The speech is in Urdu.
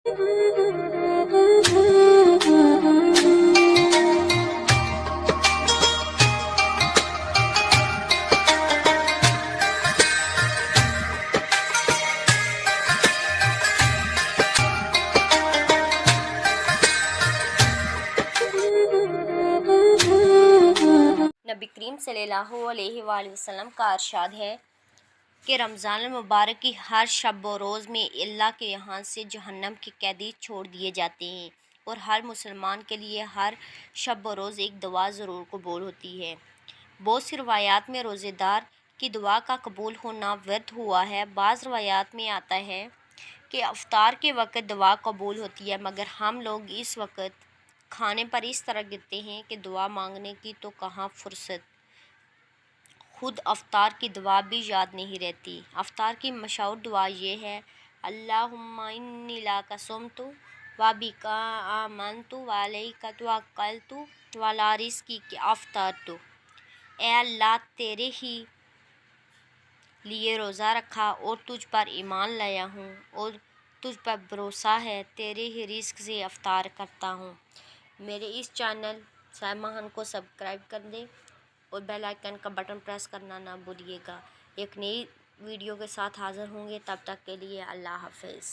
نبی کریم صلی اللہ علیہ وآلہ وسلم کا ارشاد ہے کہ رمضان المبارک کی ہر شب و روز میں اللہ کے یہاں سے جہنم کے قیدی چھوڑ دیے جاتے ہیں، اور ہر مسلمان کے لیے ہر شب و روز ایک دعا ضرور قبول ہوتی ہے۔ بہت سی روایات میں روزے دار کی دعا کا قبول ہونا ورد ہوا ہے۔ بعض روایات میں آتا ہے کہ افطار کے وقت دعا قبول ہوتی ہے، مگر ہم لوگ اس وقت کھانے پر اس طرح گرتے ہیں کہ دعا مانگنے کی تو کہاں فرصت، خود افطار کی دعا بھی یاد نہیں رہتی۔ افطار کی مشہور دعا یہ ہے: اللہم انی لک صمت وبک آمنت وعلیک توکلت وعلی رزقک افطرت۔ اے اللہ، تیرے ہی لیے روزہ رکھا اور تجھ پر ایمان لایا ہوں، اور تجھ پر بھروسہ ہے، تیرے ہی رزق سے افطار کرتا ہوں۔ میرے اس چینل سائمہ کو سبسکرائب کر دیں اور بیل آئیکن کا بٹن پریس کرنا نہ بھولیے گا۔ ایک نئی ویڈیو کے ساتھ حاضر ہوں گے، تب تک کے لیے اللہ حافظ۔